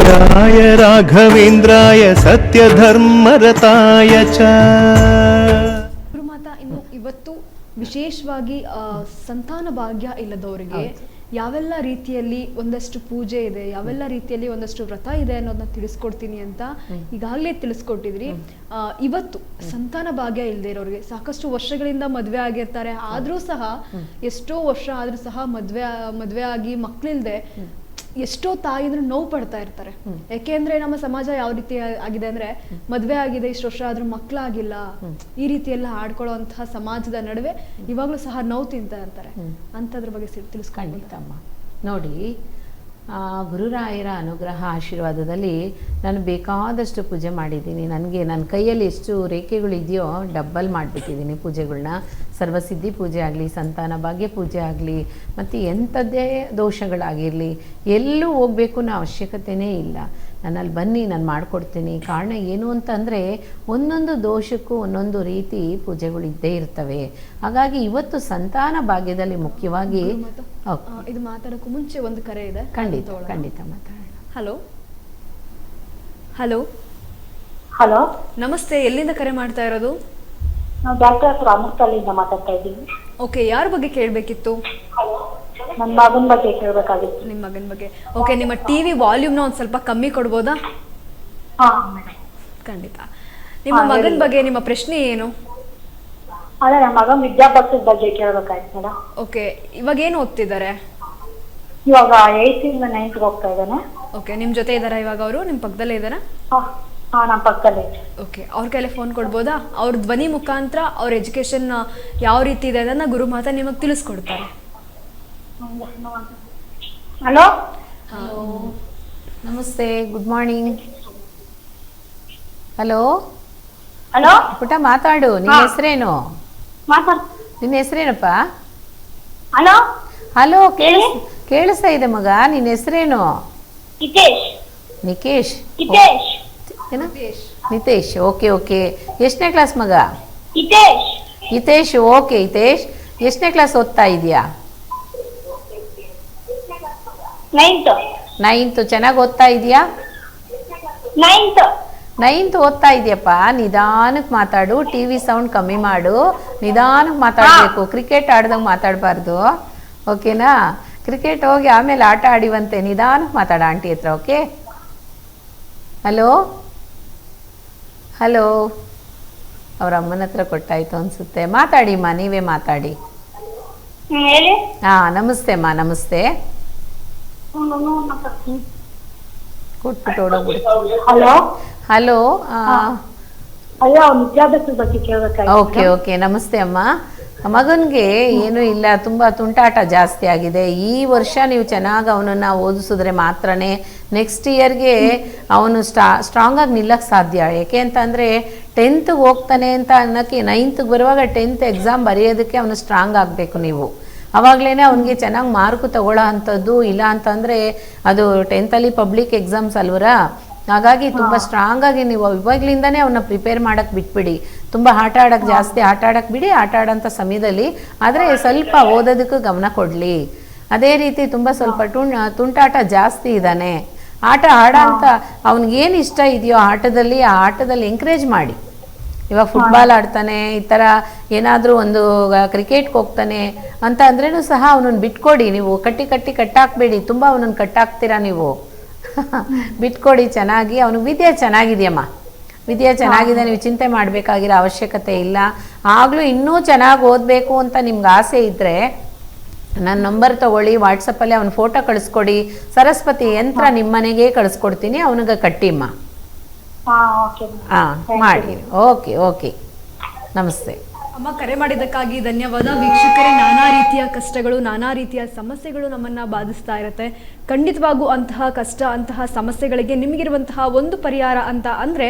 वीराय राघवेन्द्राय सत्यधर्मरताय च। ಗುರುಮಾತಾ, ಇನ್ನು ಇವತ್ತು ವಿಶೇಷವಾಗಿ ಸಂತಾನ ಭಾಗ್ಯ ಇಲ್ಲದವರಿಗೆ ಯಾವೆಲ್ಲ ರೀತಿಯಲ್ಲಿ ಒಂದಷ್ಟು ಪೂಜೆ ಇದೆ, ಯಾವೆಲ್ಲ ರೀತಿಯಲ್ಲಿ ಒಂದಷ್ಟು ವ್ರತ ಇದೆ ಅನ್ನೋದನ್ನ ತಿಳಿಸ್ಕೊಡ್ತೀನಿ ಅಂತ ಈಗಾಗಲೇ ತಿಳಿಸ್ಕೊಟ್ಟಿದ್ರಿ. ಇವತ್ತು ಸಂತಾನ ಭಾಗ್ಯ ಇಲ್ಲದೆ ಇರೋರಿಗೆ, ಸಾಕಷ್ಟು ವರ್ಷಗಳಿಂದ ಮದುವೆ ಆಗಿರ್ತಾರೆ, ಆದ್ರೂ ಸಹ ಎಷ್ಟೋ ವರ್ಷ ಆದ್ರೂ ಸಹ ಮದ್ವೆ ಆಗಿ ಮಕ್ಳಿಲ್ದೆ ಎಷ್ಟೋ ತಾಯಿದ್ರು ನೋವು ಪಡ್ತಾ ಇರ್ತಾರೆ. ಯಾಕೆಂದ್ರೆ ನಮ್ಮ ಸಮಾಜ ಯಾವ ರೀತಿ ಆಗಿದೆ ಅಂದ್ರೆ, ಮದ್ವೆ ಆಗಿದೆ ಇಷ್ಟು ವರ್ಷ ಆದ್ರೂ ಮಕ್ಳಾಗಿಲ್ಲ, ಈ ರೀತಿ ಎಲ್ಲ ಆಡ್ಕೊಳ್ಳುವಂತಹ ಸಮಾಜದ ನಡುವೆ ಇವಾಗ್ಲೂ ಸಹ ನೋವು ತಿಂತಾ ಇರ್ತಾರೆ. ಅಂತದ್ರ ಬಗ್ಗೆ ತಿಳಿಸ್ಕೊಂಡಿದ್ದಮ್ಮ. ನೋಡಿ, ಗುರುರಾಯರ ಅನುಗ್ರಹ ಆಶೀರ್ವಾದದಲ್ಲಿ ನಾನು ಬೇಕಾದಷ್ಟು ಪೂಜೆ ಮಾಡಿದ್ದೀನಿ. ನನಗೆ ನನ್ನ ಕೈಯಲ್ಲಿ ಎಷ್ಟು ರೇಖೆಗಳಿದೆಯೋ ಡಬ್ಬಲ್ ಮಾಡಿಬಿಟ್ಟಿದ್ದೀನಿ ಪೂಜೆಗಳನ್ನ. ಸರ್ವಸಿದ್ಧಿ ಪೂಜೆ ಆಗಲಿ, ಸಂತಾನ ಭಾಗ್ಯ ಪೂಜೆ ಆಗಲಿ, ಮತ್ತು ಎಂಥದ್ದೇ ದೋಷಗಳಾಗಿರಲಿ, ಎಲ್ಲೂ ಹೋಗಬೇಕು ಅನ್ನೋ ಅವಶ್ಯಕತೆಯೇ ಇಲ್ಲ. ನನ್ನಲ್ಲಿ ಬನ್ನಿ, ನಾನು ಮಾಡಿಕೊಡ್ತೀನಿ. ಕಾರಣ ಏನು ಅಂತಂದರೆ, ಒಂದೊಂದು ದೋಷಕ್ಕೂ ಒಂದೊಂದು ರೀತಿ ಪೂಜೆಗಳು ಇದ್ದೇ ಇರ್ತವೆ. ಹಾಗಾಗಿ ಇವತ್ತು ಸಂತಾನ ಭಾಗ್ಯದಲ್ಲಿ ಮುಖ್ಯವಾಗಿ ಇದು ಮಾತಾಡೋಕ್ಕೂ ಮುಂಚೆ ಒಂದು ಕರೆ ಇದೆ. ಖಂಡಿತ ಮಾತಾಡೋಣ. ಹಲೋ ಹಲೋ ಹಲೋ, ನಮಸ್ತೆ. ಎಲ್ಲಿಂದ ಕರೆ ಮಾಡ್ತಾ ಇರೋದು? ನಾವು ಡಾಕ್ಟರ್ ರಾಮಸ್ಥಳಿಯಿಂದ ಮಾತಾಡ್ತಾ ಇದ್ದೀವಿ. ಓಕೆ, ಯಾರ ಬಗ್ಗೆ ಕೇಳಬೇಕಿತ್ತು? ನನ್ನ ಮಗನ ಬಗ್ಗೆ ಕೇಳಬೇಕಾಗಿತ್ತು. ನಿಮ್ಮ ಮಗನ ಬಗ್ಗೆ. ಓಕೆ, ನಿಮ್ಮ ಟಿವಿ ವಾಲ್ಯೂಮ್ನ ಒಂದು ಸ್ವಲ್ಪ ಕಮ್ಮಿ ಕೊಡ್ಬೋದಾ? ಖಂಡಿತ. ನಿಮ್ಮ ಮಗನ ಬಗ್ಗೆ ನಿಮ್ಮ ಪ್ರಶ್ನೆ ಏನು? ಅದೇ ನನ್ನ ಮಗನ ವಿದ್ಯಾಭ್ಯಾಸದ ಬಗ್ಗೆ ಕೇಳಬೇಕಾಯ್ತು ಮೇಡಮ್. ಓಕೆ, ಇವಾಗ ಏನು ಓದ್ತಿದ್ದಾರೆ? ಇವಾಗ 8th ಇಂದ 9th ಹೋಗ್ತಾ ಇದ್ದಾನೆ. ಓಕೆ, ನಿಮ್ಮ ಜೊತೆ ಇದ್ದಾರಾ ಇವಾಗ? ಅವರು ನಿಮ್ಮ ಪಕ್ಕದಲ್ಲೇ ಇದ್ದಾರಾ? ಹಾ, ನಮ್ಮ ಪಕ್ಕದಲ್ಲೇ. ಓಕೆ, ಅವ್ರ ಕೈಲೇ ಫೋನ್ ಕೊಡ್ಬೋದಾ? ಅವ್ರ ಧ್ವನಿ ಮುಖಾಂತರ ಅವ್ರ ಎಜುಕೇಶನ್ ಯಾವ ರೀತಿ ಇದೆ ಅದನ್ನ ಗುರುಮಾತಾ ನಿಮಗೆ ತಿಳಿಸ್ಕೊಡ್ತಾರೆ. ಹಲೋ, ನಮಸ್ತೆ, ಗುಡ್ ಮಾರ್ನಿಂಗ್. ಹಲೋ ಹಲೋ ಪುಟ ಮಾತಾಡು. ನಿನ್ನ ಹೆಸರೇನು? ನಿನ್ನ ಹೆಸರೇನಪ್ಪ? ಹಲೋ ಹಲೋ, ಕೇಳಿಸ್ತಾ ಇದೆ ಮಗ. ನಿನ್ನ ಹೆಸರೇನು? ನಿಕೇಶ್. ಏನು? ನಿತೇಶ್. ಓಕೆ. ಎಷ್ಟನೇ ಕ್ಲಾಸ್ ಮಗ? ಹಿತೇಶ್. ಓಕೆ ಹಿತೇಶ್, ಎಷ್ಟನೇ ಕ್ಲಾಸ್ ಓದ್ತಾ ಇದೆಯಾ? 9th. ಚೆನ್ನಾಗಿ ಓದ್ತಾ ಇದೆಯಾ? 9th ಓದ್ತಾ ಇದೆಯಪ್ಪ. ನಿಧಾನಕ್ಕೆ ಮಾತಾಡು, ಟಿವಿ ಸೌಂಡ್ ಕಮ್ಮಿ ಮಾಡು, ನಿಧಾನಕ್ಕೆ ಮಾತಾಡಬೇಕು. ಕ್ರಿಕೆಟ್ ಆಡ್ದಂಗೆ ಮಾತಾಡಬಾರ್ದು, ಓಕೆನಾ? ಕ್ರಿಕೆಟ್ ಹೋಗಿ ಆಮೇಲೆ ಆಟ ಆಡಿವಂತೆ. ನಿಧಾನಕ್ಕೆ ಮಾತಾಡ ಆಂಟಿ ಹತ್ರ, ಓಕೆ? ಹಲೋ ಅವ್ರ ಅಮ್ಮನ ಹತ್ರ ಕೊಟ್ಟಾಯ್ತು ಅನ್ಸುತ್ತೆ. ಮಾತಾಡಿಮ್ಮ, ನೀವೇ ಮಾತಾಡಿ. ನಮಸ್ತೆ ಅಮ್ಮ. ನಮಸ್ತೆ. ಕೊಟ್ಬಿಟ್ಟು ಓಡೋಗ್ಬಿಡಿ. ಹಲೋ. ಓಕೆ. ನಮಸ್ತೆ ಅಮ್ಮ. ಮಗನಿಗೆ ಏನೂ ಇಲ್ಲ, ತುಂಬ ತುಂಟಾಟ ಜಾಸ್ತಿ ಆಗಿದೆ. ಈ ವರ್ಷ ನೀವು ಚೆನ್ನಾಗಿ ಅವನನ್ನು ಓದಿಸಿದ್ರೆ ಮಾತ್ರನೇ ನೆಕ್ಸ್ಟ್ ಇಯರ್ಗೆ ಅವನು ಸ್ಟ್ರಾಂಗಾಗಿ ನಿಲ್ಲಕ್ಕೆ ಸಾಧ್ಯ. ಏಕೆ ಅಂತಂದರೆ 10th ಹೋಗ್ತಾನೆ ಅಂತ ಅನ್ನೋಕ್ಕೆ 9th ಬರುವಾಗ 10th ಎಕ್ಸಾಮ್ ಬರೆಯೋದಕ್ಕೆ ಅವನು ಸ್ಟ್ರಾಂಗ್ ಆಗಬೇಕು. ನೀವು ಅವಾಗಲೇ ಅವನಿಗೆ ಚೆನ್ನಾಗಿ ಮಾರ್ಕು ತಗೊಳ್ಳೋ ಅಂಥದ್ದು. ಇಲ್ಲ ಅಂತಂದರೆ ಅದು 10th ಪಬ್ಲಿಕ್ ಎಕ್ಸಾಮ್ಸ್ ಅಲ್ವರಾ, ಹಾಗಾಗಿ ತುಂಬ ಸ್ಟ್ರಾಂಗಾಗಿ ನೀವು ಇವಾಗಲಿಂದನೇ ಅವನ್ನ ಪ್ರಿಪೇರ್ ಮಾಡೋಕ್ಕೆ ಬಿಟ್ಬಿಡಿ. ತುಂಬ ಆಟ ಆಡೋಕ್ಕೆ ಬಿಡಿ. ಆಟ ಆಡೋಂಥ ಸಮಯದಲ್ಲಿ ಆದರೆ ಸ್ವಲ್ಪ ಓದೋದಕ್ಕೂ ಗಮನ ಕೊಡಲಿ. ಅದೇ ರೀತಿ ತುಂಬ ಸ್ವಲ್ಪ ತುಂಟಾಟ ಜಾಸ್ತಿ ಇದ್ದಾನೆ. ಆಟ ಆಡೋಂಥ ಅವ್ನಿಗೇನು ಇಷ್ಟ ಇದೆಯೋ ಆಟದಲ್ಲಿ, ಆ ಆಟದಲ್ಲಿ ಎಂಕರೇಜ್ ಮಾಡಿ. ಇವಾಗ ಫುಟ್ಬಾಲ್ ಆಡ್ತಾನೆ, ಈ ಥರ ಏನಾದರೂ ಒಂದು ಕ್ರಿಕೆಟ್ಗೆ ಹೋಗ್ತಾನೆ ಅಂತ ಅಂದ್ರೂ ಸಹ ಅವನನ್ನು ಬಿಟ್ಕೊಡಿ. ನೀವು ಕಟ್ಟಾಕಬೇಡಿ. ತುಂಬ ಅವನನ್ನು ಕಟ್ಟಾಕ್ತೀರಾ ನೀವು. ಬಿಟ್ಕೊಡಿ ಚೆನ್ನಾಗಿ. ಅವನಿಗೆ ವಿದ್ಯೆ ಚೆನ್ನಾಗಿದೆಯಮ್ಮ, ವಿದ್ಯೆ ಚೆನ್ನಾಗಿದೆ. ನೀವು ಚಿಂತೆ ಮಾಡಬೇಕಾಗಿರೋ ಅವಶ್ಯಕತೆ ಇಲ್ಲ. ಆಗಲೂ ಇನ್ನೂ ಚೆನ್ನಾಗಿ ಓದಬೇಕು ಅಂತ ನಿಮ್ಗೆ ಆಸೆ ಇದ್ದರೆ ನನ್ನ ನಂಬರ್ ತೊಗೊಳ್ಳಿ, ವಾಟ್ಸಪ್ಪಲ್ಲಿ ಅವನ ಫೋಟೋ ಕಳಿಸ್ಕೊಡಿ. ಸರಸ್ವತಿ ಯಂತ್ರ ನಿಮ್ಮ ಮನೆಗೆ ಕಳಿಸ್ಕೊಡ್ತೀನಿ, ಅವನಿಗೆ ಕಟ್ಟಿಮ್ಮ. ಮಾಡಿ. ಓಕೆ. ನಮಸ್ತೆ ಅಮ್ಮ. ಕರೆ ಮಾಡಿದ್ದಕ್ಕಾಗಿ ಧನ್ಯವಾದ. ವೀಕ್ಷಕರೇ, ನಾನಾ ರೀತಿಯ ಕಷ್ಟಗಳು, ನಾನಾ ರೀತಿಯ ಸಮಸ್ಯೆಗಳು ನಮ್ಮನ್ನು ಬಾಧಿಸ್ತಾ ಇರುತ್ತೆ. ಖಂಡಿತವಾಗೂ ಅಂತಹ ಕಷ್ಟ, ಅಂತಹ ಸಮಸ್ಯೆಗಳಿಗೆ ನಿಮಗಿರುವಂತಹ ಒಂದು ಪರಿಹಾರ ಅಂತ ಅಂದರೆ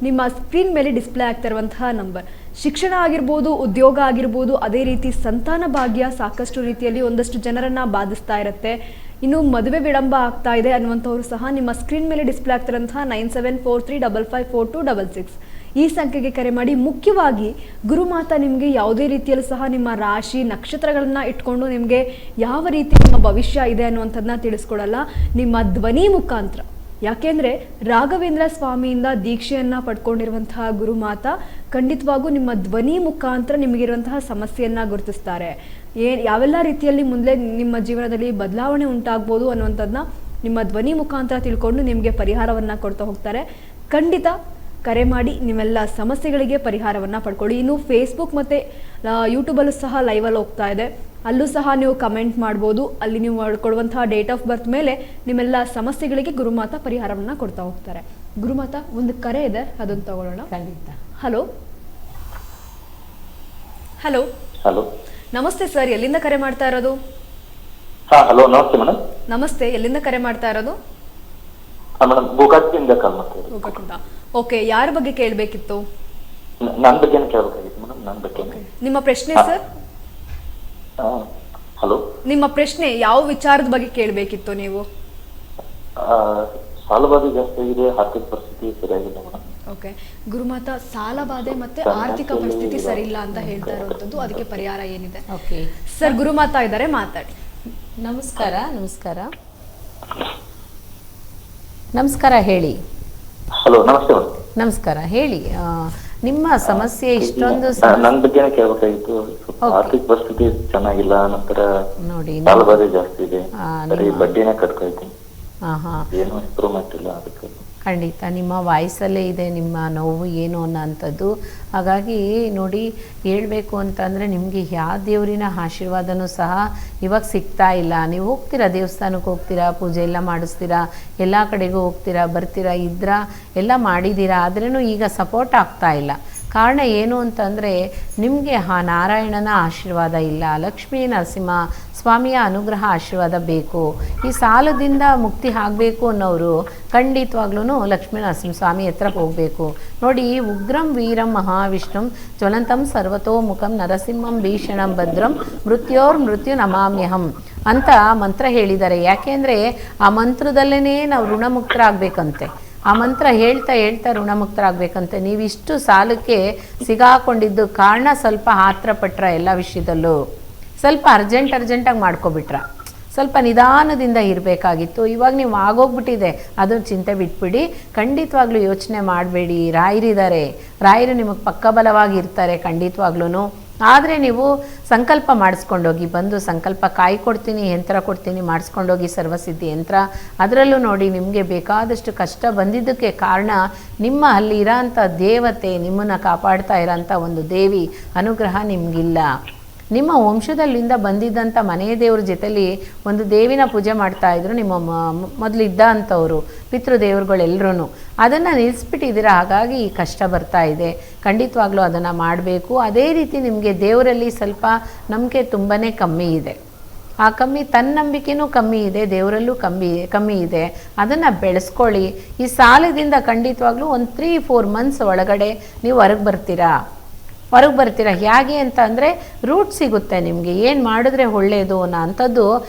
ನಿಮ್ಮ ಸ್ಕ್ರೀನ್ ಮೇಲೆ ಡಿಸ್ಪ್ಲೇ ಆಗ್ತಾ ಇರುವಂತಹ ನಂಬರ್. ಶಿಕ್ಷಣ ಆಗಿರ್ಬೋದು, ಉದ್ಯೋಗ ಆಗಿರ್ಬೋದು, ಅದೇ ರೀತಿ ಸಂತಾನ ಭಾಗ್ಯ ಸಾಕಷ್ಟು ರೀತಿಯಲ್ಲಿ ಒಂದಷ್ಟು ಜನರನ್ನು ಬಾಧಿಸ್ತಾ ಇರುತ್ತೆ. ಇನ್ನು ಮದುವೆ ವಿಳಂಬ ಆಗ್ತಾ ಇದೆ ಅನ್ನುವಂಥವ್ರು ಸಹ ನಿಮ್ಮ ಸ್ಕ್ರೀನ್ ಮೇಲೆ ಡಿಸ್ಪ್ಲೇ ಆಗ್ತಿರೋಂತಹ 9743555266 ಈ ಸಂಖ್ಯೆಗೆ ಕರೆ ಮಾಡಿ. ಮುಖ್ಯವಾಗಿ ಗುರುಮಾತಾ ನಿಮಗೆ ಯಾವುದೇ ರೀತಿಯಲ್ಲೂ ಸಹ ನಿಮ್ಮ ರಾಶಿ ನಕ್ಷತ್ರಗಳನ್ನ ಇಟ್ಕೊಂಡು ನಿಮಗೆ ಯಾವ ರೀತಿ ನಿಮ್ಮ ಭವಿಷ್ಯ ಇದೆ ಅನ್ನುವಂಥದ್ದನ್ನ ತಿಳಿಸ್ಕೊಡಲ್ಲ. ನಿಮ್ಮ ಧ್ವನಿ ಮುಖಾಂತರ ಯಾಕೆಂದರೆ ರಾಘವೇಂದ್ರ ಸ್ವಾಮಿಯಿಂದ ದೀಕ್ಷೆಯನ್ನು ಪಡ್ಕೊಂಡಿರುವಂತಹ ಗುರುಮಾತಾ ಖಂಡಿತವಾಗೂ ನಿಮ್ಮ ಧ್ವನಿ ಮುಖಾಂತರ ನಿಮಗಿರುವಂತಹ ಸಮಸ್ಯೆಯನ್ನು ಗುರುತಿಸ್ತಾರೆ. ಯಾವೆಲ್ಲ ರೀತಿಯಲ್ಲಿ ಮುಂದೆ ನಿಮ್ಮ ಜೀವನದಲ್ಲಿ ಬದಲಾವಣೆ ಉಂಟಾಗ್ಬೋದು ಅನ್ನುವಂಥದ್ದನ್ನ ನಿಮ್ಮ ಧ್ವನಿ ಮುಖಾಂತರ ತಿಳ್ಕೊಂಡು ನಿಮಗೆ ಪರಿಹಾರವನ್ನು ಕೊಡ್ತಾ ಹೋಗ್ತಾರೆ. ಖಂಡಿತ ಕರೆ ಮಾಡಿ ನಿಮ್ಮೆಲ್ಲ ಸಮಸ್ಯೆಗಳಿಗೆ ಪರಿಹಾರವನ್ನು ಪಡ್ಕೊಳ್ಳಿ. ಇನ್ನು ಫೇಸ್ಬುಕ್ ಮತ್ತು ಯೂಟ್ಯೂಬಲ್ಲೂ ಸಹ ಲೈವಲ್ಲಿ ಹೋಗ್ತಾ ಇದೆ, ಅಲ್ಲೂ ಸಹ ನೀವು ಕಮೆಂಟ್ ಮಾಡ್ಬೋದು. ಅಲ್ಲಿ ನೀವು ಕೊಡುವಂತಹ ಡೇಟ್ ಆಫ್ ಬರ್ತ್ ಮೇಲೆ ನಿಮ್ಮೆಲ್ಲ ಸಮಸ್ಯೆಗಳಿಗೆ ಗುರುಮಾತಾ ಪರಿಹಾರವನ್ನು ಕೊಡ್ತಾ ಹೋಗ್ತಾರೆ. ಗುರುಮಾತಾ, ಒಂದು ಕರೆ ಇದೆ, ಅದನ್ನು ತಗೊಳ್ಳೋಣ. ಖಂಡಿತ. ಹಲೋ ಹಲೋ ಹಲೋ, ನಮಸ್ತೆ ಸರ್, ಎಲ್ಲಿಂದ ಕರೆ ಮಾಡ್ತಾ ಇರೋದು? ಹಲೋ ನಮಸ್ತೆ ಮೇಡಮ್. ನಮಸ್ತೆ, ಎಲ್ಲಿಂದ ಕರೆ ಮಾಡ್ತಾ ಇರೋದು? ಮೇಡಮ್ ಗೋಕಾಕ್ದಿಂದ ಕಾಲ್ ಮಾಡ್ತಿರೋದು. ಗೋಕಾಕ್ನಿಂದ. ಓಕೆ, ಯಾರ ಬಗ್ಗೆ ಕೇಳಬೇಕಿತ್ತು? ನನ್ನ ಬಗ್ಗೆನೇ ಕೇಳಬೇಕಾಗಿತ್ತು ಮೇಡಮ್, ನನ್ನ ಬಗ್ಗೆ. ನಿಮ್ಮ ಪ್ರಶ್ನೆ ಸರ್? ಹಲೋ, ನಿಮ್ಮ ಪ್ರಶ್ನೆ ಯಾವ ವಿಚಾರದ ಬಗ್ಗೆ ಕೇಳಬೇಕಿತ್ತು ನೀವು? ಸಾಲಬಾಧೆ ಜಾಸ್ತಿ ಆಗಿದೆ, ಆರ್ಥಿಕ ಪರಿಸ್ಥಿತಿ ಸರಿಯಾಗಿಲ್ಲ ಮೇಡಮ್. ಓಕೆ, ಗುರುಮಾತಾ ಸಾಲಬಾಧೆ ಮತ್ತೆ ಆರ್ಥಿಕ ಪರಿಸ್ಥಿತಿ ಸರಿ ಇಲ್ಲ ಅಂತ ಹೇಳ್ತಾ ಇರುವಂತದ್ದು, ಅದಕ್ಕೆ ಪರಿಹಾರ ಏನಿದೆ? ಓಕೆ ಸರ್, ಗುರುಮಾತಾ ಇದ್ದಾರೆ, ಮಾತಾಡಿ. ನಮಸ್ಕಾರ. ನಮಸ್ಕಾರ ನಮಸ್ಕಾರ, ಹೇಳಿ. ಹಲೋ, ನಮಸ್ತೆ ಮೇಡಮ್. ನಮಸ್ಕಾರ, ಹೇಳಿ. ನಿಮ್ಮ ಸಮಸ್ಯೆ ಇಷ್ಟೊಂದು ನನ್ನ ಬಗ್ಗೆನೇ ಕೇಳಬೇಕಾಗಿತ್ತು. ಆರ್ಥಿಕ ಪರಿಸ್ಥಿತಿ ಚೆನ್ನಾಗಿಲ್ಲ, ನಂತರ ನೋಡಿ ಸಾಲಬಾಧೆ ಜಾಸ್ತಿ ಇದೆ, ಸರಿ ಬಡ್ಡಿನೇ ಕಟ್ಕೊಳ್ತೀನಿ, ಏನು ಇಂಪ್ರೂವ್ಮೆಂಟ್ ಇಲ್ಲ. ಅದಕ್ಕೆ ಖಂಡಿತ ನಿಮ್ಮ ವಾಯ್ಸಲ್ಲೇ ಇದೆ ನಿಮ್ಮ ನೋವು ಏನು ಅನ್ನೋಂಥದ್ದು. ಹಾಗಾಗಿ ನೋಡಿ, ಹೇಳಬೇಕು ಅಂತಂದರೆ ನಿಮಗೆ ಯಾವ ದೇವರಿನ ಆಶೀರ್ವಾದನೂ ಸಹ ಇವಾಗ ಸಿಗ್ತಾ ಇಲ್ಲ. ನೀವು ಹೋಗ್ತೀರಾ, ದೇವಸ್ಥಾನಕ್ಕೆ ಹೋಗ್ತೀರಾ, ಪೂಜೆ ಎಲ್ಲ ಮಾಡಿಸ್ತೀರಾ, ಎಲ್ಲ ಕಡೆಗೂ ಹೋಗ್ತೀರಾ, ಬರ್ತೀರಾ, ಎಲ್ಲ ಮಾಡಿದ್ದೀರಾ, ಆದ್ರೂ ಈಗ ಸಪೋರ್ಟ್ ಆಗ್ತಾ ಇಲ್ಲ. ಕಾರಣ ಏನು ಅಂತಂದರೆ ನಿಮಗೆ ನಾರಾಯಣನ ಆಶೀರ್ವಾದ ಇಲ್ಲ, ಲಕ್ಷ್ಮೀ ನರಸಿಂಹ ಸ್ವಾಮಿಯ ಅನುಗ್ರಹ ಆಶೀರ್ವಾದ ಬೇಕು. ಈ ಸಾಲದಿಂದ ಮುಕ್ತಿ ಆಗಬೇಕು ಅನ್ನೋರು ಖಂಡಿತವಾಗ್ಲೂ ಲಕ್ಷ್ಮೀ ನರಸಿಂಹ ಸ್ವಾಮಿ ಹತ್ರ ಹೋಗಬೇಕು. ನೋಡಿ, ಉಗ್ರಂ ವೀರಂ ಮಹಾವಿಷ್ಣುಂ ಜ್ವಲಂತಂ ಸರ್ವತೋಮುಖಂ ನರಸಿಂಹಂ ಭೀಷಣಂ ಭದ್ರಂ ಮೃತ್ಯು ನಮಾಮ್ಯಹಂ ಅಂತ ಮಂತ್ರ ಹೇಳಿದ್ದಾರೆ. ಯಾಕೆಂದರೆ ಆ ಮಂತ್ರದಲ್ಲೇ ನಾವು ಋಣಮುಕ್ತರಾಗಬೇಕಂತೆ. ಆ ಮಂತ್ರ ಹೇಳ್ತಾ ಹೇಳ್ತಾ ಋಣಮುಕ್ತರಾಗಬೇಕಂತೆ. ನೀವಿಷ್ಟು ಸಾಲಕ್ಕೆ ಸಿಗಾಕೊಂಡಿದ್ದು ಕಾರಣ ಸ್ವಲ್ಪ ಆತ್ರ ಪಟ್ರ, ಎಲ್ಲ ವಿಷಯದಲ್ಲೂ ಸ್ವಲ್ಪ ಅರ್ಜೆಂಟಾಗಿ ಮಾಡ್ಕೊಬಿಟ್ರ, ಸ್ವಲ್ಪ ನಿಧಾನದಿಂದ ಇರಬೇಕಾಗಿತ್ತು. ಇವಾಗ ನೀವು ಆಗೋಗ್ಬಿಟ್ಟಿದೆ, ಅದನ್ನು ಚಿಂತೆ ಬಿಟ್ಬಿಡಿ. ಖಂಡಿತವಾಗ್ಲೂ ಯೋಚನೆ ಮಾಡಬೇಡಿ. ರಾಯರಿದ್ದಾರೆ, ರಾಯರು ನಿಮಗೆ ಪಕ್ಕಬಲವಾಗಿ ಇರ್ತಾರೆ ಖಂಡಿತವಾಗ್ಲೂ. ಆದರೆ ನೀವು ಸಂಕಲ್ಪ ಮಾಡಿಸ್ಕೊಂಡೋಗಿ, ಬಂದು ಸಂಕಲ್ಪ ಕಾಯಿ ಕೊಡ್ತೀನಿ, ಯಂತ್ರ ಕೊಡ್ತೀನಿ, ಮಾಡಿಸ್ಕೊಂಡೋಗಿ ಸರ್ವಸಿದ್ಧಿ ಯಂತ್ರ. ಅದರಲ್ಲೂ ನೋಡಿ, ನಿಮಗೆ ಬೇಕಾದಷ್ಟು ಕಷ್ಟ ಬಂದಿದ್ದಕ್ಕೆ ಕಾರಣ ನಿಮ್ಮ ಅಲ್ಲಿ ಇರೋಂಥ ದೇವತೆ, ನಿಮ್ಮನ್ನು ಕಾಪಾಡ್ತಾ ಇರೋಂಥ ಒಂದು ದೇವಿ ಅನುಗ್ರಹ ನಿಮಗಿಲ್ಲ. ನಿಮ್ಮ ವಂಶದಲ್ಲಿಂದ ಬಂದಿದ್ದಂಥ ಮನೆ ದೇವ್ರ ಜೊತೆಲಿ ಒಂದು ದೇವಿನ ಪೂಜೆ ಮಾಡ್ತಾಯಿದ್ರು ನಿಮ್ಮ ಮೊದಲಿದ್ದ ಅಂಥವರು ಪಿತೃದೇವ್ರುಗಳೆಲ್ಲರೂ. ಅದನ್ನು ನಿಲ್ಲಿಸ್ಬಿಟ್ಟಿದ್ದೀರಾ, ಹಾಗಾಗಿ ಈ ಕಷ್ಟ ಬರ್ತಾ ಇದೆ. ಖಂಡಿತವಾಗ್ಲೂ ಅದನ್ನು ಮಾಡಬೇಕು. ಅದೇ ರೀತಿ ನಿಮಗೆ ದೇವರಲ್ಲಿ ಸ್ವಲ್ಪ ನಂಬಿಕೆ ತುಂಬಾ ಕಮ್ಮಿ ಇದೆ. ಆ ಕಮ್ಮಿ, ತನ್ನಂಬಿಕೆನೂ ಕಮ್ಮಿ ಇದೆ, ದೇವರಲ್ಲೂ ಕಮ್ಮಿ ಇದೆ. ಅದನ್ನು ಬೆಳೆಸ್ಕೊಳ್ಳಿ. ಈ ಸಾಲದಿಂದ ಖಂಡಿತವಾಗ್ಲೂ ಒಂದು 3-4 ಮಂತ್ಸ್ ಒಳಗಡೆ ನೀವು ಹೊರಗೆ ಬರ್ತೀರಾ. ಹೇಗೆ ಅಂತ ಅಂದರೆ ರೂಟ್ ಸಿಗುತ್ತೆ ನಿಮಗೆ, ಏನು ಮಾಡಿದ್ರೆ ಒಳ್ಳೆಯದು ಅನ್ನೋ ಅಂಥದ್ದು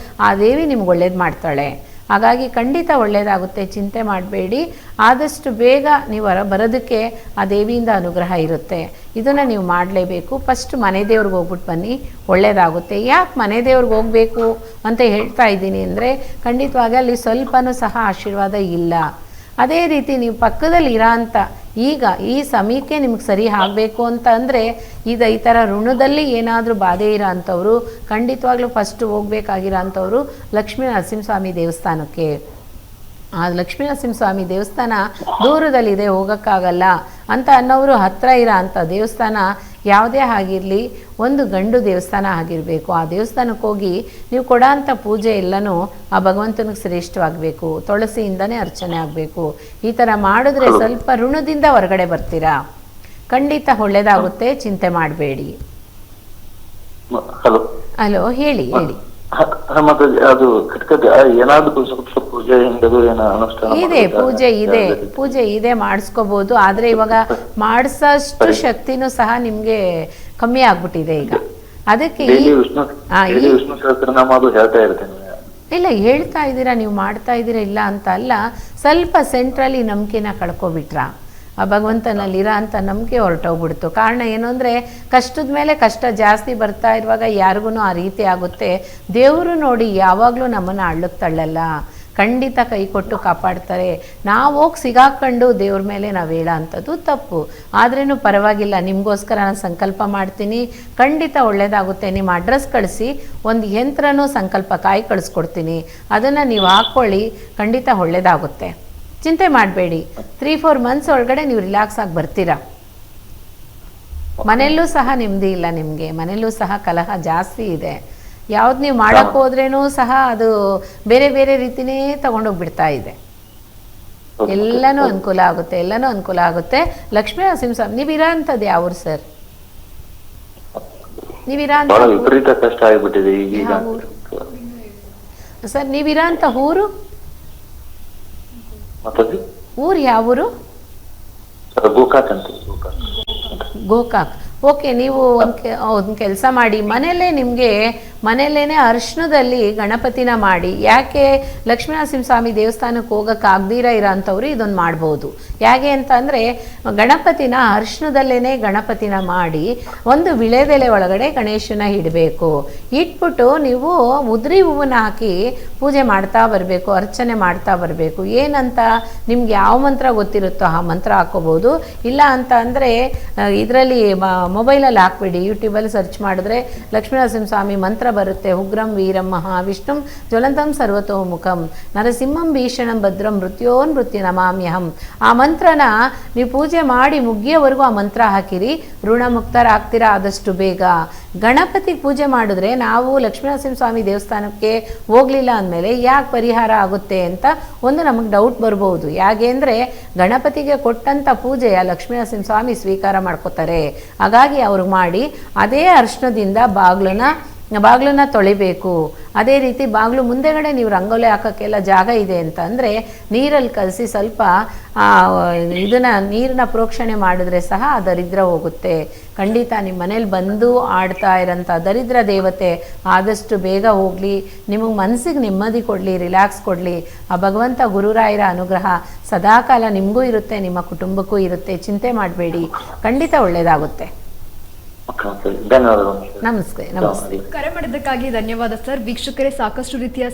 ಆ ದೇವಿ ನಿಮ್ಗೆ ಒಳ್ಳೇದು ಮಾಡ್ತಾಳೆ. ಹಾಗಾಗಿ ಖಂಡಿತ ಒಳ್ಳೆಯದಾಗುತ್ತೆ, ಚಿಂತೆ ಮಾಡಬೇಡಿ. ಆದಷ್ಟು ಬೇಗ ನೀವು ಬರೋದಕ್ಕೆ ಆ ದೇವಿಯಿಂದ ಅನುಗ್ರಹ ಇರುತ್ತೆ. ಇದನ್ನು ನೀವು ಮಾಡಲೇಬೇಕು. ಫಸ್ಟ್ ಮನೆ ದೇವ್ರಿಗೆ ಹೋಗ್ಬಿಟ್ಟು ಬನ್ನಿ, ಒಳ್ಳೆಯದಾಗುತ್ತೆ. ಯಾಕೆ ಮನೆ ದೇವ್ರಿಗೆ ಹೋಗಬೇಕು ಅಂತ ಹೇಳ್ತಾ ಇದ್ದೀನಿ ಅಂದರೆ, ಖಂಡಿತವಾಗಿ ಅಲ್ಲಿ ಸ್ವಲ್ಪನೂ ಸಹ ಆಶೀರ್ವಾದ ಇಲ್ಲ. ಅದೇ ರೀತಿ ನೀವು ಪಕ್ಕದಲ್ಲಿ ಇರೋ ಅಂಥ ಈಗ ಈ ಸಮಯಕ್ಕೆ ನಿಮ್ಗೆ ಸರಿ ಆಗಬೇಕು ಅಂತ ಅಂದರೆ, ಈ ಥರ ಋಣದಲ್ಲಿ ಏನಾದರೂ ಬಾಧೆ ಇರೋ ಅಂಥವ್ರು ಖಂಡಿತವಾಗ್ಲೂ ಫಸ್ಟು ಹೋಗ್ಬೇಕಾಗಿರೋ ಅಂಥವ್ರು ಲಕ್ಷ್ಮೀ ನರಸಿಂಹಸ್ವಾಮಿ ದೇವಸ್ಥಾನಕ್ಕೆ. ಆ ಲಕ್ಷ್ಮೀ ನರಸಿಂಹಸ್ವಾಮಿ ದೇವಸ್ಥಾನ ದೂರದಲ್ಲಿದೆ, ಹೋಗೋಕ್ಕಾಗಲ್ಲ ಅಂತ ಅನ್ನೋರು ಹತ್ತಿರ ಇರೋ ಅಂಥ ದೇವಸ್ಥಾನ ಯಾವುದೇ ಆಗಿರಲಿ, ಒಂದು ಗಂಡು ದೇವಸ್ಥಾನ ಆಗಿರಬೇಕು. ಆ ದೇವಸ್ಥಾನಕ್ಕೆ ಹೋಗಿ ನೀವು ಕೊಡೋಂಥ ಪೂಜೆ ಎಲ್ಲನೂ ಆ ಭಗವಂತನಿಗೆ ಶ್ರೇಷ್ಠವಾಗಬೇಕು, ತುಳಸಿಯಿಂದನೇ ಅರ್ಚನೆ ಆಗಬೇಕು. ಈ ಥರ ಮಾಡಿದ್ರೆ ಸ್ವಲ್ಪ ಋಣದಿಂದ ಹೊರಗಡೆ ಬರ್ತೀರಾ. ಖಂಡಿತ ಒಳ್ಳೆಯದಾಗುತ್ತೆ, ಚಿಂತೆ ಮಾಡಬೇಡಿ. ಹಲೋ, ಹೇಳಿ. ಮತ್ತೆ ಅದು ಏನಾದ್ರು ಪೂಜೆ ಪೂಜೆ ಇದೆ ಮಾಡಿಸ್ಕೋಬಹುದು. ಆದರೆ ಇವಾಗ ಮಾಡಿಸೋಷ್ಟು ಶಕ್ತಿನೂ ಸಹ ನಿಮಗೆ ಕಮ್ಮಿ ಆಗ್ಬಿಟ್ಟಿದೆ ಈಗ. ಅದಕ್ಕೆ ಇಲ್ಲ, ಹೇಳ್ತಾ ಇದ್ದೀರಾ, ನೀವು ಮಾಡ್ತಾ ಇದ್ದೀರಾ, ಇಲ್ಲ ಅಂತ ಅಲ್ಲ. ಸ್ವಲ್ಪ ಸೆಂಟ್ರಲ್ಲಿ ನಂಬಿಕೆನ ಕಳ್ಕೊಬಿಟ್ರಾ, ಆ ಭಗವಂತನಲ್ಲಿರೋ ಅಂಥ ನಂಬಿಕೆ ಹೊರಟೋಗ್ಬಿಡ್ತು. ಕಾರಣ ಏನು ಅಂದರೆ, ಕಷ್ಟದ ಮೇಲೆ ಕಷ್ಟ ಜಾಸ್ತಿ ಬರ್ತಾ ಇರುವಾಗ ಯಾರಿಗೂ ಆ ರೀತಿ ಆಗುತ್ತೆ. ದೇವರು ನೋಡಿ ಯಾವಾಗಲೂ ನಮ್ಮನ್ನು ಅಳ್ಳಕ್ಕೆ ತಳ್ಳಲ್ಲ. ಖಂಡಿತ ಕೈ ಕೊಟ್ಟು ಕಾಪಾಡ್ತಾರೆ. ನಾವು ಹೋಗಿ ಸಿಗಾಕೊಂಡು ದೇವ್ರ ಮೇಲೆ ನಾವು ಹೇಳೋ ಅಂಥದ್ದು ತಪ್ಪು. ಆದ್ರೂ ಪರವಾಗಿಲ್ಲ, ನಿಮಗೋಸ್ಕರ ನಾನು ಸಂಕಲ್ಪ ಮಾಡ್ತೀನಿ, ಖಂಡಿತ ಒಳ್ಳೆಯದಾಗುತ್ತೆ. ನಿಮ್ಮ ಅಡ್ರೆಸ್ ಕಳಿಸಿ, ಒಂದು ಯಂತ್ರನೂ ಸಂಕಲ್ಪ ಕಾಯಿ ಕಳಿಸ್ಕೊಡ್ತೀನಿ, ಅದನ್ನು ನೀವು ಹಾಕ್ಕೊಳ್ಳಿ, ಖಂಡಿತ ಒಳ್ಳೆಯದಾಗುತ್ತೆ. ಚಿಂತೆ ಮಾಡಬೇಡಿ. 3-4 ಮಂತ್ಸ್ ಒಳಗಡೆ ನೀವು ರಿಲ್ಯಾಕ್ಸ್ ಆಗಿ ಬರ್ತೀರಾ. ಮನೆಯಲ್ಲೂ ಸಹ ನೆಮ್ಮದಿ ಇಲ್ಲ ನಿಮಗೆ, ಮನೆಯಲ್ಲೂ ಸಹ ಕಲಹ ಜಾಸ್ತಿ ಇದೆ. ಯಾವ್ದು ನೀವು ಮಾಡೋಕ್ಕೆ ಹೋದ್ರೇನೂ ಸಹ ಅದು ಬೇರೆ ಬೇರೆ ರೀತಿನೇ ತಗೊಂಡೋಗ್ಬಿಡ್ತಾ ಇದೆ. ಎಲ್ಲನೂ ಅನುಕೂಲ ಆಗುತ್ತೆ, ಎಲ್ಲನೂ ಅನುಕೂಲ ಆಗುತ್ತೆ. ಲಕ್ಷ್ಮೀ ನರಸಿಂಹಸ್ವಾಮಿ ನೀವಿರೋ ಅಂಥದ್ದು ಯಾವ ಊರು ಸರ್? ನೀವಿರೋ ಅಂತ ವಿಪರೀತ ಕಷ್ಟ ಆಗ್ಬಿಟ್ಟಿದೆ ಈಗ ಸರ್, ನೀವಿರೋ ಅಂತ ಊರು? ಊರು ಯಾವ ಊರು? ಗೋಕಾಕ್ ಅಂತ. ಗೋಕಾಕ್. ಓಕೆ, ನೀವು ಒಂದು ಕೆಲಸ ಮಾಡಿ, ಮನೆಯಲ್ಲೇ ಅರಿಶಿಣದಲ್ಲಿ ಗಣಪತಿನ ಮಾಡಿ. ಯಾಕೆ ಲಕ್ಷ್ಮೀನರಸಿಂಹಸ್ವಾಮಿ ದೇವಸ್ಥಾನಕ್ಕೆ ಹೋಗೋಕೆ ಆಗದಿರ ಇರೋ ಅಂಥವ್ರು ಇದೊಂದು ಮಾಡ್ಬೋದು. ಹೇಗೆ ಅಂತ ಅಂದರೆ, ಗಣಪತಿನ ಅರಿಶಿಣದಲ್ಲೇ ಗಣಪತಿನ ಮಾಡಿ ಒಂದು ವಿಳೆದೆಲೆ ಒಳಗಡೆ ಗಣೇಶನ ಇಡಬೇಕು. ಇಟ್ಬಿಟ್ಟು ನೀವು ಉದ್ರಿ ಹೂವನ್ನ ಹಾಕಿ ಪೂಜೆ ಮಾಡ್ತಾ ಬರಬೇಕು, ಅರ್ಚನೆ ಮಾಡ್ತಾ ಬರಬೇಕು. ಏನಂತ ನಿಮ್ಗೆ ಯಾವ ಮಂತ್ರ ಗೊತ್ತಿರುತ್ತೋ ಆ ಮಂತ್ರ ಹಾಕೋಬೋದು. ಇಲ್ಲ ಅಂತ ಅಂದರೆ ಇದರಲ್ಲಿ ಮೊಬೈಲಲ್ಲಿ ಹಾಕ್ಬಿಡಿ, ಯೂಟ್ಯೂಬಲ್ಲಿ ಸರ್ಚ್ ಮಾಡಿದ್ರೆ ಲಕ್ಷ್ಮೀನರಸಿಂಹಸ್ವಾಮಿ ಮಂತ್ರ ಬರುತ್ತೆ. ಉಗ್ರಂ ವೀರಂ ಮಹಾವಿಷ್ಣುಂ ಜ್ವಲಂತಂ ಸರ್ವತೋಮುಖಂ ನರಸಿಂಹಂ ಭೀಷಣಂ ಭದ್ರಂ ಮೃತ್ಯೋನ್ಮೃತ್ಯು ನಮಾಮ್ಯಹಂ. ಆ ಮಂತ್ರನ ನೀವು ಪೂಜೆ ಮಾಡಿ ಮುಗಿಯೋವರೆಗೂ ಆ ಮಂತ್ರ ಹಾಕಿರಿ, ಋಣಮುಕ್ತರಾಗ್ತೀರಾ ಆದಷ್ಟು ಬೇಗ. ಗಣಪತಿಗೆ ಪೂಜೆ ಮಾಡಿದ್ರೆ ನಾವು ಲಕ್ಷ್ಮೀನರಸಿಂಹಸ್ವಾಮಿ ದೇವಸ್ಥಾನಕ್ಕೆ ಹೋಗಲಿಲ್ಲ ಅಂದಮೇಲೆ ಯಾಕೆ ಪರಿಹಾರ ಆಗುತ್ತೆ ಅಂತ ಒಂದು ನಮಗೆ ಡೌಟ್ ಬರ್ಬೋದು. ಯಾಕೆ ಅಂದರೆ ಗಣಪತಿಗೆ ಕೊಟ್ಟಂಥ ಪೂಜೆಯ ಲಕ್ಷ್ಮೀನರಸಿಂಹಸ್ವಾಮಿ ಸ್ವೀಕಾರ ಮಾಡ್ಕೋತಾರೆ. ಹಾಗಾಗಿ ಅವ್ರಿಗೆ ಮಾಡಿ ಅದೇ ಅರಿಶಿಣದಿಂದ ಬಾಗಿಲನ್ನ ತೊಳಿಬೇಕು. ಅದೇ ರೀತಿ ಬಾಗಿಲು ಮುಂದೆಗಡೆ ನೀವು ರಂಗೋಲಿ ಹಾಕೋಕ್ಕೆಲ್ಲ ಜಾಗ ಇದೆ ಅಂತ ಅಂದರೆ ನೀರಲ್ಲಿ ಕಲಸಿ ಸ್ವಲ್ಪ ನೀರನ್ನ ಪ್ರೋಕ್ಷಣೆ ಮಾಡಿದ್ರೆ ಸಹ ಆ ದರಿದ್ರ ಹೋಗುತ್ತೆ. ಖಂಡಿತ ನಿಮ್ಮ ಮನೇಲಿ ಬಂದು ಆಡ್ತಾ ಇರೋಂಥ ದರಿದ್ರ ದೇವತೆ ಆದಷ್ಟು ಬೇಗ ಹೋಗಲಿ, ನಿಮಗೆ ಮನಸ್ಸಿಗೆ ನೆಮ್ಮದಿ ಕೊಡಲಿ, ರಿಲ್ಯಾಕ್ಸ್ ಕೊಡಲಿ. ಆ ಭಗವಂತ ಗುರುರಾಯರ ಅನುಗ್ರಹ ಸದಾಕಾಲ ನಿಮಗೂ ಇರುತ್ತೆ, ನಿಮ್ಮ ಕುಟುಂಬಕ್ಕೂ ಇರುತ್ತೆ. ಚಿಂತೆ ಮಾಡಬೇಡಿ, ಖಂಡಿತ ಒಳ್ಳೆಯದಾಗುತ್ತೆ. ನಮಸ್ತೆ. ಕರೆ ಮಾಡಿದ್ದಕ್ಕಾಗಿ ಧನ್ಯವಾದ ಸರ್. ವೀಕ್ಷಕರೇ, ಸಾಕಷ್ಟು ರೀತಿಯ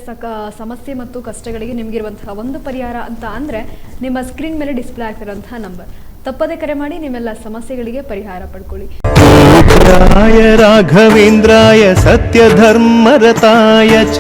ಸಮಸ್ಯೆ ಮತ್ತು ಕಷ್ಟಗಳಿಗೆ ನಿಮಗಿರುವಂತಹ ಒಂದು ಪರಿಹಾರ ಅಂತ ಅಂದರೆ ನಿಮ್ಮ ಸ್ಕ್ರೀನ್ ಮೇಲೆ ಡಿಸ್ಪ್ಲೇ ಆಗ್ತಿರುವಂತಹ ನಂಬರ್. ತಪ್ಪದೆ ಕರೆ ಮಾಡಿ, ನಿಮ್ಮೆಲ್ಲ ಸಮಸ್ಯೆಗಳಿಗೆ ಪರಿಹಾರ ಪಡ್ಕೊಳ್ಳಿ. ರಾಘವೇಂದ್ರಾಯ ಸತ್ಯಧರ್ಮರತಾಯ ಚ